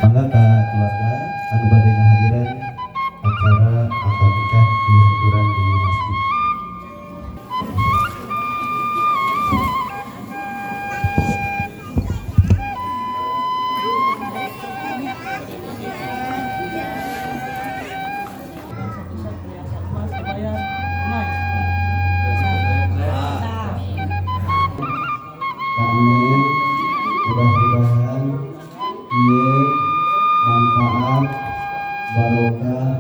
Mangga ka keluarga anu bade ngahadiran acara akad nikah di haturan di masjid. Amin. Mudah-mudahan ieu manfaat barokah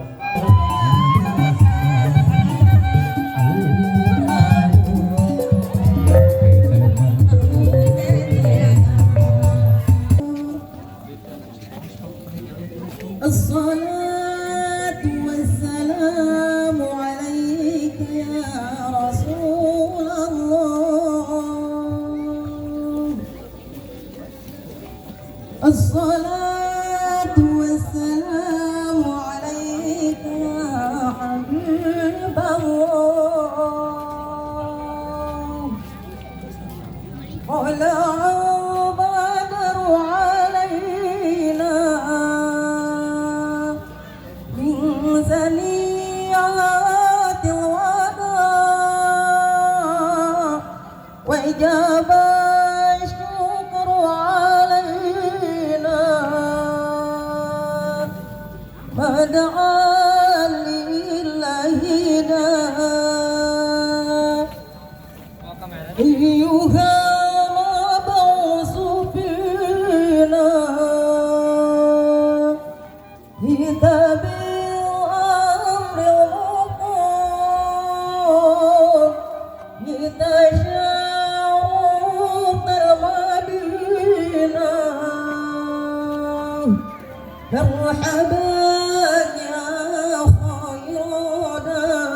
الصلاة والسلام عليك يا رسول الله الصلاة والسلام عليك يا حبيب الله طلع البدر علينا من ثنيات الوداع وجب الشكر علينا ما دعا لله أيها المبعوث فينا كتاب الأمر الغفور لتشاؤم المدينة مرحبا يا خير دار.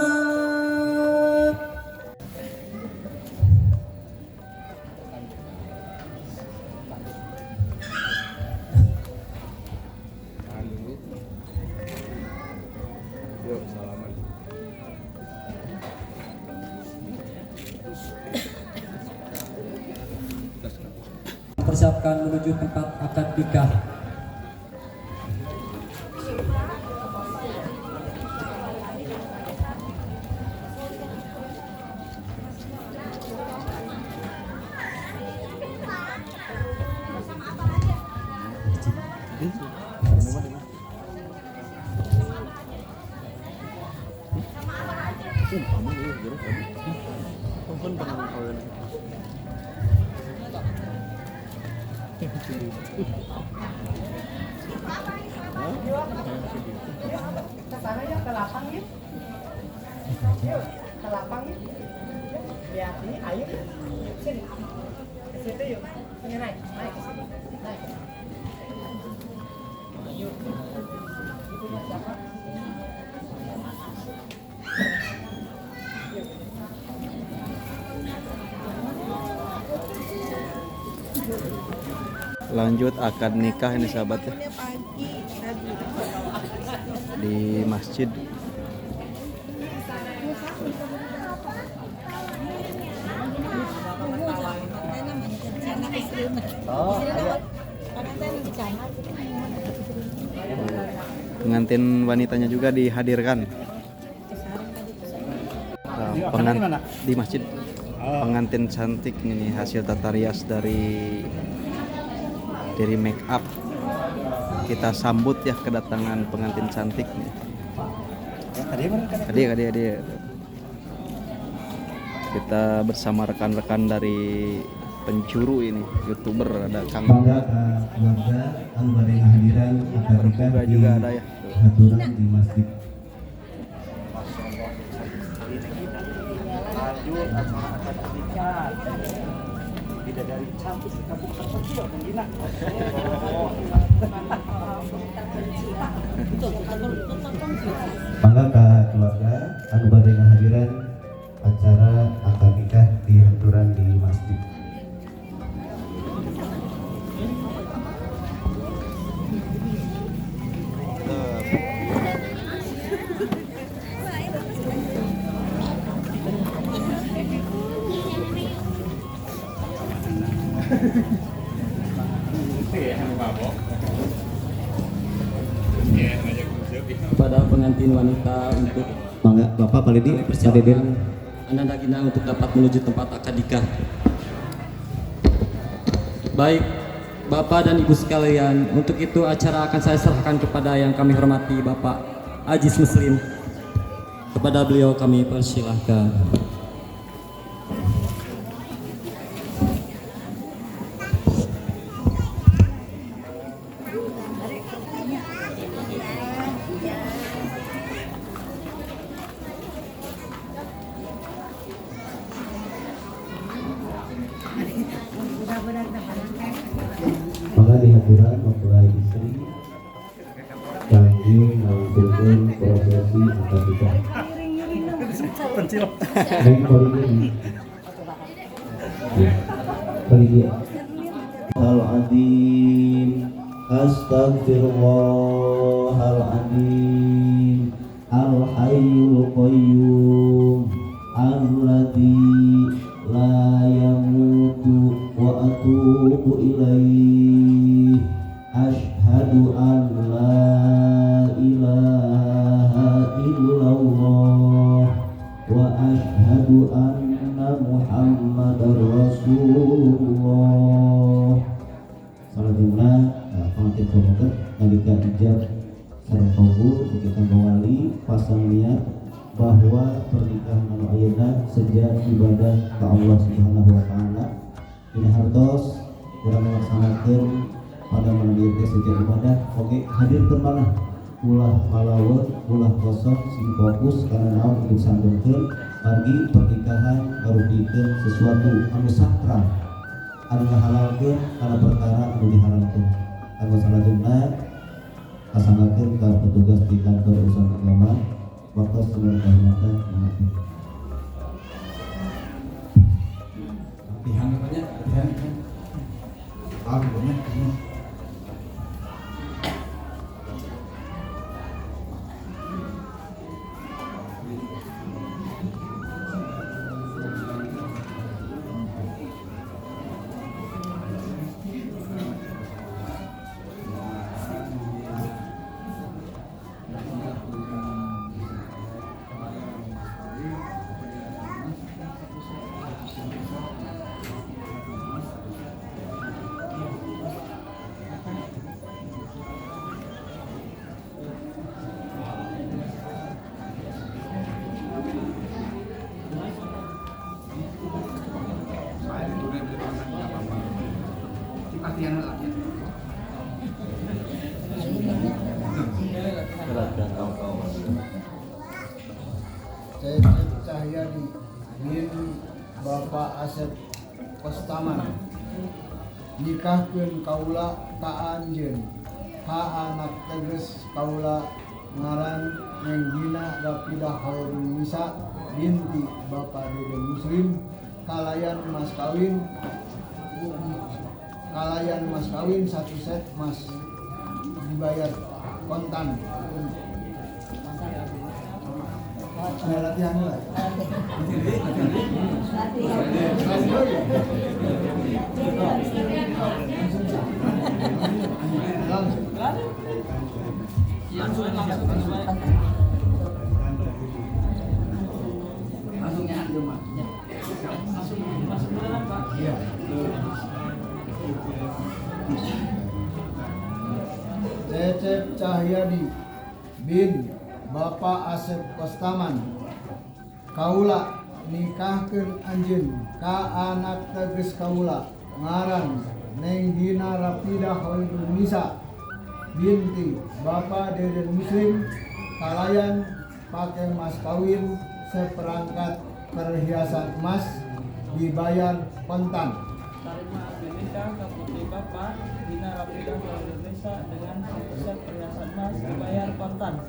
Yuk, salaman. Persiapkan menuju tempat akad nikah. Ke sana ya, ke lapang ya. Yuk, ke lapang ya. Lihat ini air. Sini. Ke situ yuk. Sini naik, naik ke sini. Naik. Yuk. Ibunya siapa? Lanjut akad nikah ini sahabat ya, di masjid. Pengantin wanitanya juga dihadirkan. Di masjid. Pengantin cantik ini hasil tata rias dari make up. Kita sambut ya kedatangan pengantin cantik nih. Adik. Kita bersama rekan-rekan dari penjuru ini, YouTuber, ada Kang Mangga ka keluarga anu bade ngahadiran akad nikah di juga ada ya. haturan di masjid. Lanjut acara akad nikah. Bidadari cantik kabupaten Papua penggina. Mangga ka keluarga anu bade ngahadiran acara akad nikah di haturan di masjid. kepada pengantin wanita untuk Mangga Bapak Pak Lidi, Pak Deden. Ananda Gina untuk dapat menuju tempat akad nikah. Baik, Bapak dan Ibu sekalian, untuk itu acara akan saya serahkan kepada yang kami hormati Bapak Aziz Muslim. Kepada beliau kami persilahkan. Maka di hadiran mempelai istri kami melakukan prosesi akad nikah. Baik Polisi. Polisi. Al-Azim, Astaghfirullahaladzim, Al-Hayyul Qayyum, Alladzi la yamutu wa atubu ilaih. Ashhadu an la ilaha illallah wa ashhadu anna Muhammadar Rasulullah. Salatuna pengantin promotor nalika ijab sareng kabul kita bawali pasang niat bahwa pernikahan anu ayeuna sejak ibadah ka Allah Subhanahu wa taala. Ini hartos urang ngalaksanakeun pada malam ieu teh sejak ibadah oge hadir teu manah ulah malaweut ulah kosong sing fokus karena naon hidup sanggeukeun margi pernikahan ngarugikeun sesuatu anu sakral anu ngahalalkeun kana perkara anu diharamkeun. Anu salajengna kasangakeun ka petugas di kantor urusan agama waktu sebelum kehormatan menghadiri. Latihan katanya, latihan. Banyak. Saya Cahyadi bin Bapak Asep Kostaman nikahkeun kaula ka anjeun ka anak teges kaula ngaran Nenggina Rapidah Khairun Nisa binti Bapak Dede Muslim kalayan mas kawin 1 set mas dibayar kontan. Ada latihan lah. Cecep Cahyadi bin Bapak Asep Kostaman kaula nikahkeun anjeun ka anak teges kaula ngaran Nenggina Rapidah Khairun Nisa binti Bapak Deden Muslim kalayan pakai mas kawin seperangkat perhiasan emas dibayar kontan. Tarima nikah ke putri Bapak Dina Rapidah Khairun Nisa dengan 1 set perhiasan emas dibayar kontan.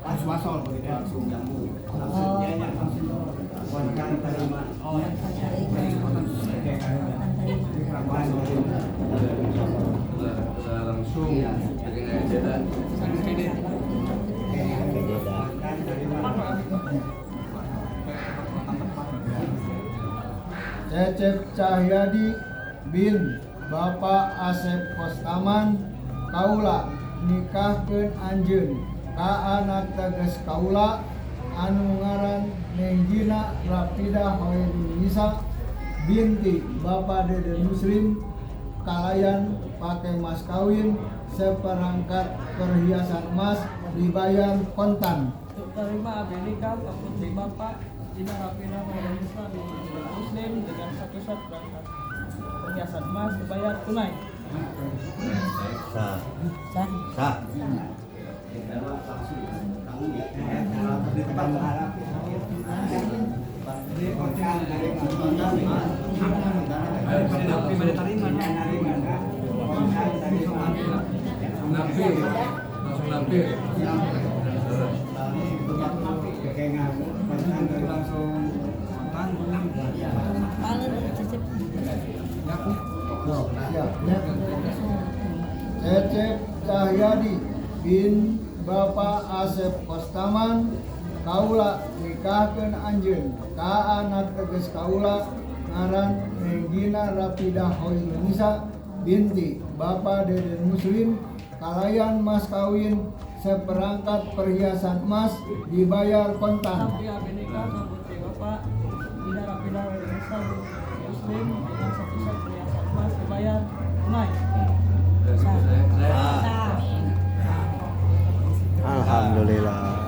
Pas wasol begitu langsung nyambung. Kontan terima. Langsung dengan ajaran Cecep Cahyadi bin Bapak Asep Kostaman kaula nikahkeun anjeun ka anak teges kaula anu ngaran Nenggina Rapidah Hoirunisa binti Bapak Deden Muslim kalayan pakai mas kawin seperangkat perhiasan emas dibayar kontan. Untuk terima abdi nikah ke putri Bapak Dina Rapidah Hoirunisa binti Deden Muslim dengan satu set perangkat perhiasan emas dibayar tunai. Sah. Sah. Sah. Cecep Cahyadi bin Bapak Asep Kostaman kaula nikahkeun anjeun ka anak teges kaula ngaran Nenggina Rapidah Hoirunisa binti Bapak Deden Muslim kalayan mas kawin seperangkat perhiasan emas dibayar kontan. Abdi nikah ke putri Bapak Dina Rapidah Hoirunisa binti Muslim dengan satu set perhiasan emas dibayar tunai. Alhamdulillah.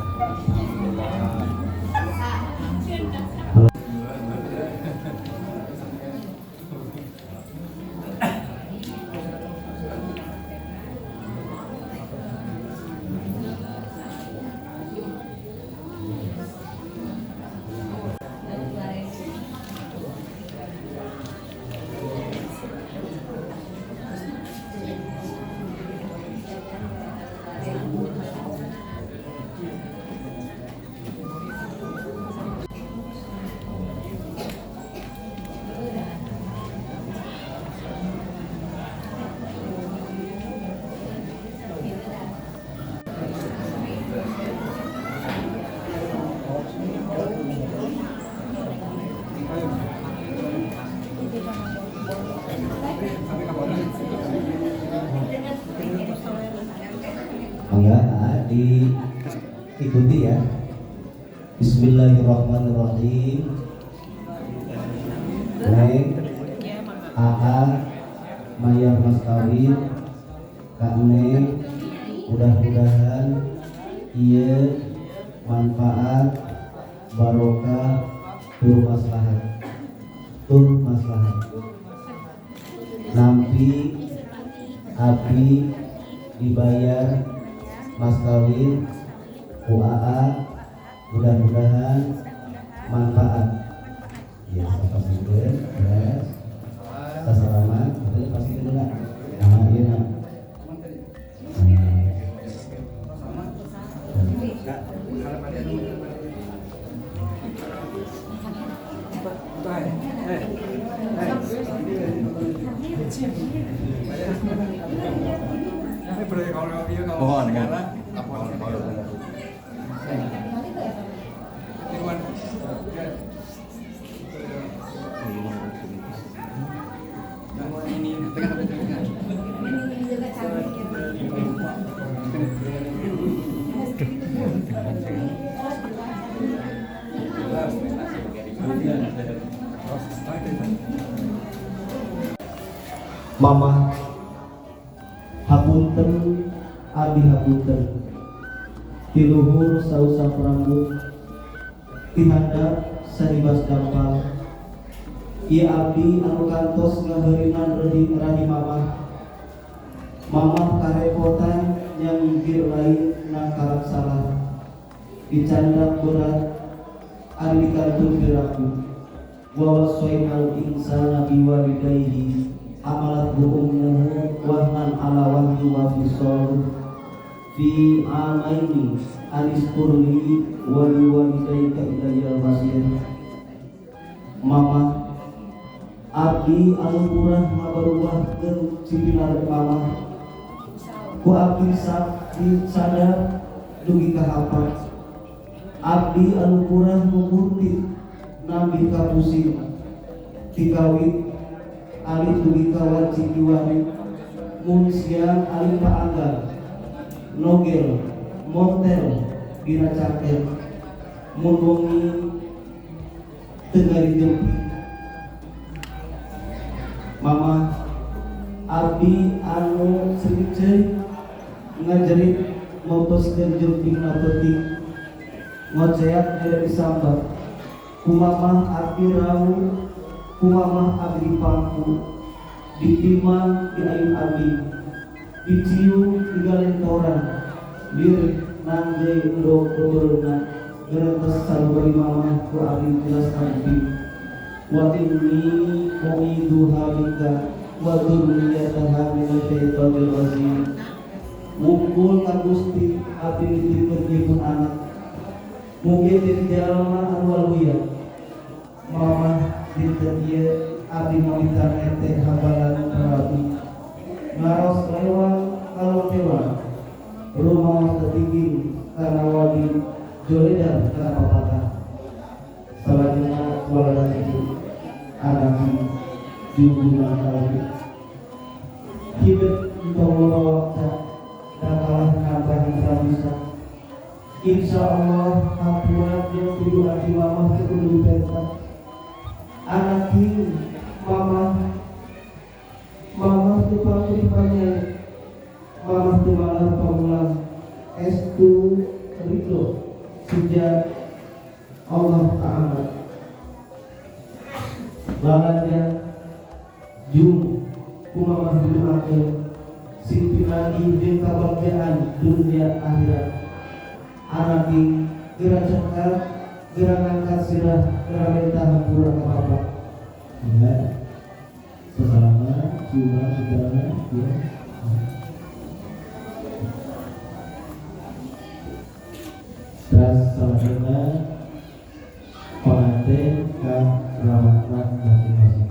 Mangga diikuti ya. Bismillahirrahmanirrahim. Neng AA mayar mas kawin Kak Neng, mudah-mudahan ieu manfaat barokah tur maslahat nampi abdi dibayar mas kawin UAA, mudah-mudahan manfaat. Ya, pasti beres, sasalaman, betul pasti itu enggak. Nah, iya nak. Mohon kan. Mama hapunten abdi hapunten tiluhur sausa prambut tihadap saribas dampal ieu abdi anu kantos ngaheurinan radi mamah karepotan yang mikir lain nangkarak salah dicandak berat ari dikantun piraku wa wasainal insana biwalidayhi amalat ummuhu wahnan ala wahyi wa fisal fi amaini aniskurli wa liwalidayka ilayal masir. Mama abdi anu murah ngabaruahkeun cipinar mama ku abdi sakti sadar dugi kahapal abdi anu murah mumurti nabi kapusing tikawit alit dugi kawan cikiwani mun siang alih paanggar nogel montel dina caket mun wengi tengah dijempi mama abdi anu sedikit ngajarin mempeskeun jempingna peuting ngoceak tidak disambar kumamah abdi rau kumamah abdi pangku ditimang di ayun abdi dicium di galentoran bir nanggay ulo keberunan gerentas salubari mamah ku abdi jelas abdi wa inni u'iduha bika wa dzurriyyataha minasy syaithanir rajim wungkul ka Gusti abdi dititipkeun ieu anak mugi ti jalma anu waluya mamah dinten ieu abdi momitan ete habalan Prabu ngaros lewat kalau tewa rumah tertinggi karena wadi joledan karena pepatah selanjutnya wala itu anaki junjungan kalbi hidup untuk waktu dan kalah nambah yang bisa insya Allah hapuat yang kudu hati mamah kudu pentak anaki mama tukang pribanya mama tumalah pamulang estu ridho sejak Allah Ta'ala lalanya jum kumamah dumakeun simpinagi jeung kabagjaan dunia akhirat anaki geura cekal geura ngangkat sirah geura minta hampura ka Bapak ya sesama jiwa saudara ya dan selanjutnya pengantin ke rawatan masing-masing.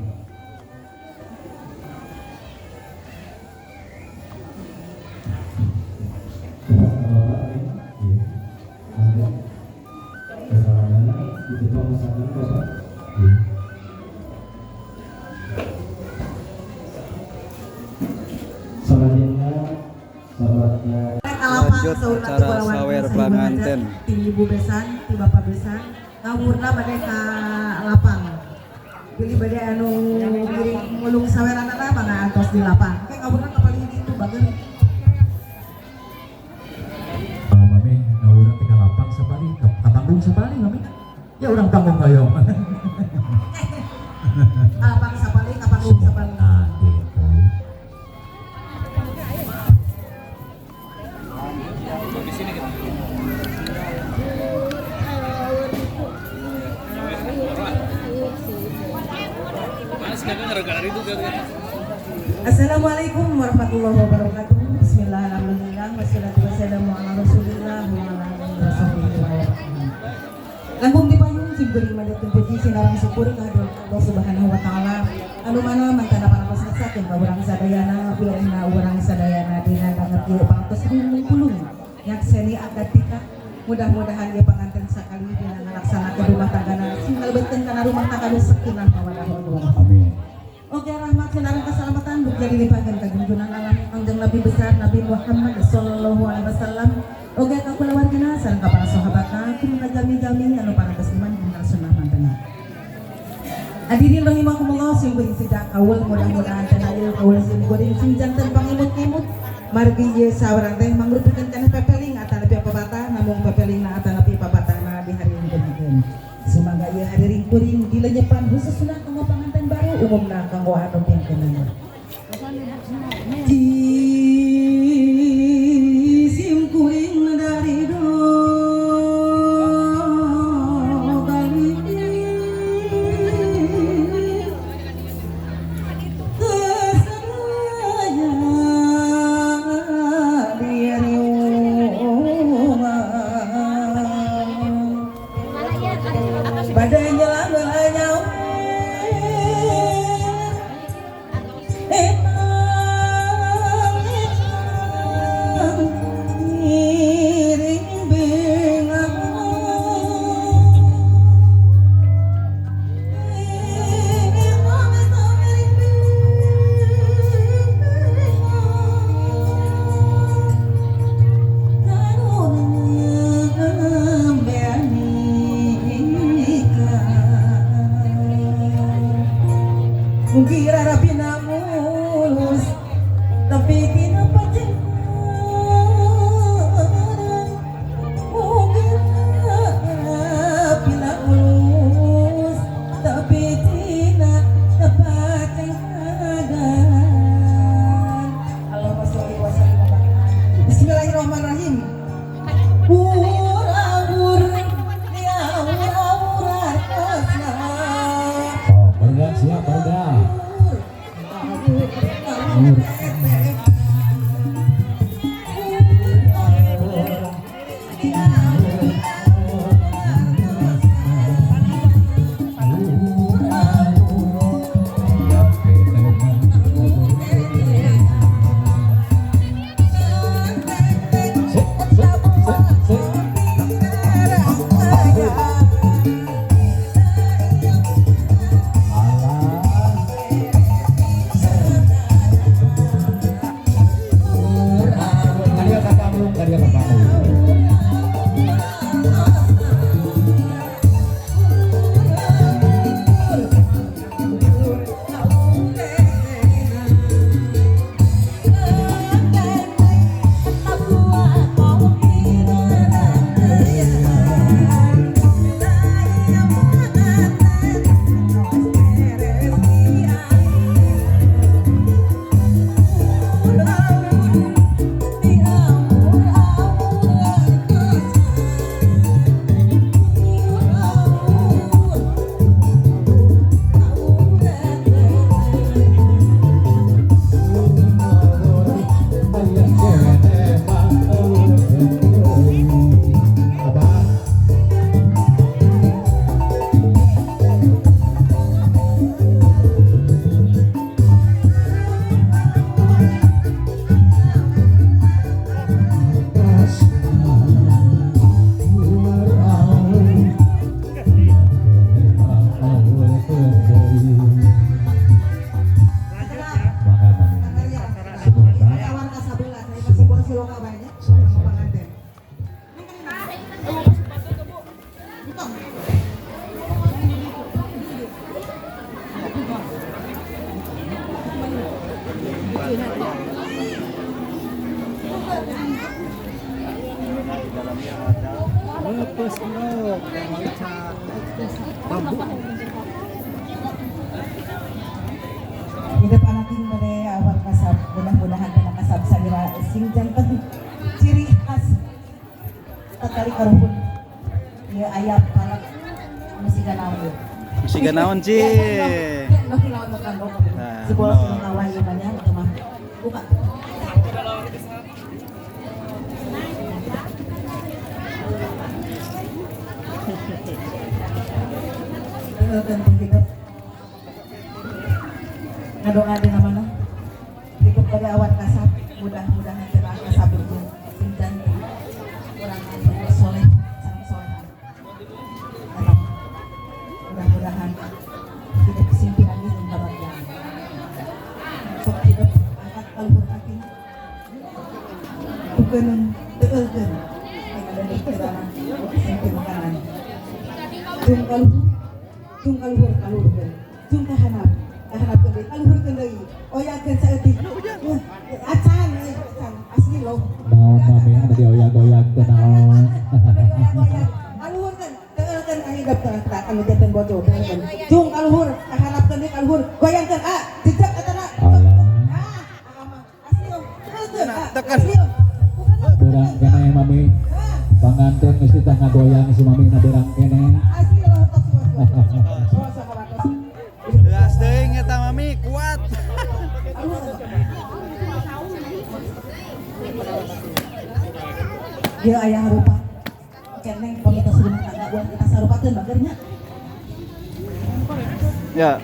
Lanjut acara sawer panganten ti ibu besan ti bapak besan ngawurna bade ka lapang pilih bade anu giring ngulung saweranana mangga antos di lapang oke ngawurna kapalih itu bageun mami ngawurna teh ka lapang sapari katanggung sapari mami ya urang tanggung hoyong lapang sapali kapanggung sapali nah gitu. Assalamualaikum warahmatullahi wabarakatuh. Bismillahirrahmanirrahim. Wassalatu wassalamu ala Rasulillah wa ala alihi wasallam. Langkung dipayung simkuring mandatkeun puji sinareng syukur ka Allah Subhanahu wa taala. Anu mana mantana parantos sakeun ka urang sadayana pilihna urang sadayana dina banget ieu parantos pulung nyakseni akatika. Mudah-mudahan ieu panganten sakali dina ngalaksanakeun rumah tanggana sing kalebetkeun kana rumah tangga nu sakinah mawaddah warahmah. Amin. Oke, rahmat dan keselamatan bukti dilimpahkan ke junjungan alam kangjeng Nabi besar Nabi Muhammad sallallahu alaihi wasallam. Oke, kakulangan sareng ka para sahabatna kumaha jami-jami anu parantos iman jeung sunnah mantena. Hadirin rahimakumullah sing beuring sejak awal mudah-mudahan teh ieu kaul sing goreng sing janten pangimut-imut margi ieu sawarang teh mangrupikeun kana pepeling atanapi pepatah namung pepelingna atanapi pabatana di hari ini. Semoga ieu hari ring-kuring dilenyepan khususna kanggo panganten baru umumna kanggo anu pingkeunana. Sim kuring dari dogali kesaya diri badai nyelang nyawa Bismillahirrahmanirrahim. Ur dia ur kasna. Oh, Perda siap Perda. Hidup anak ini pada awal kasab, mudah-mudahan anak kasab sagira sing jantan ciri khas tatari karuhun. Ieu ayat palak masih ganaon. Masih ganaon Ci. Lo lawan makan rok. Sebuah sing kawan ieu banyak atau mah. Buka. Dan hidup ngadoa di mana hidup pada awan kasab, mudah-mudahan cerah kasab itu dan orang yang soleh sang soleh. Mudah-mudahan hidup kesimpulan ini kebahagiaan. Sok hidup angkat kalbur hati. Bukan teulkeun ada di kerana simpen makanan. Jung kalbur jung kahanap keun kalbur keun deui oyakeun saeutik acan asli loh Naon mami anu dioyak-oyak teh naon. kaluhurkeun teukeun ahidap teh anu janten bojo teukeun jung kaluhur kahanapkeun deui kaluhur goyangkeun jejak etana asli loh teukeun asli loh Berang kene mami. Panganten geus teh ngagoyang si mami na berang kene. asli loh tos Geus teuing eta mami kuat. Dia ayah rupa keneng pamita sebelum tangga buat kita sarupakeun bagernya Ya.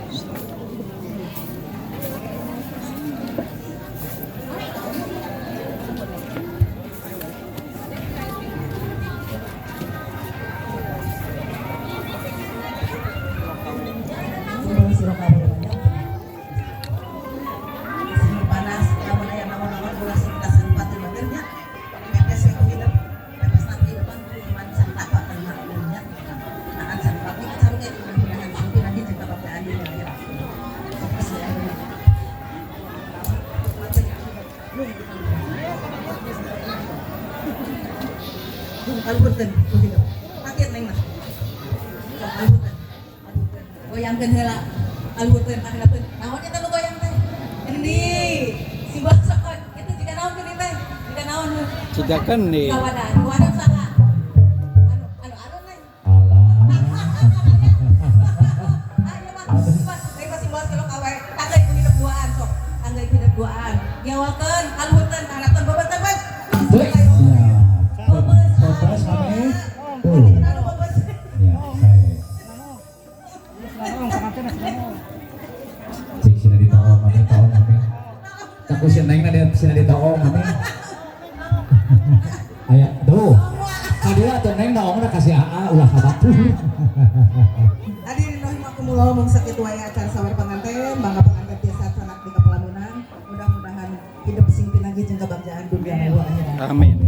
panas namun aya naon-naon ulah kita sarupakeun bagernya pepes yang hidup pepes nanti depan cuman santapa kan maknya akan sarupake sarupake mudah-mudahan sampai nanti cerita bapak adi ya kalburkeun ku hidup paket neng mah kalburkeun goyangkeun heula kalburkeun pakeun naon eta nu goyang teh ini si basa itu juga naon teh juga naon Cigakan nih. Kawanan, kawanan sana. Anu lain. Alah. Ayo mas, ayo masih bos kalau kawe. Tangga ibu hidup duaan sok. Tangga ibu hidup duaan. Nyawakeun, kaluhurkeun, harapkeun bobotan mas. Ya. Progres mami. Tuh. Ya, baik. Cik sina ditoong mami, tahu mami. Takut si neng na sina ditoong mami. Aya, tuh. Kadira tuh neng naong na kasih AA ulah kabatur. Hadirin rahimakumullah mung sakitu wae acara sawer panganten, bangga panganten tiasa sanak di kapelamunan. Mudah-mudahan hidup sing pinanggi jeung kabagjaan dunia dan akhirat. Amin.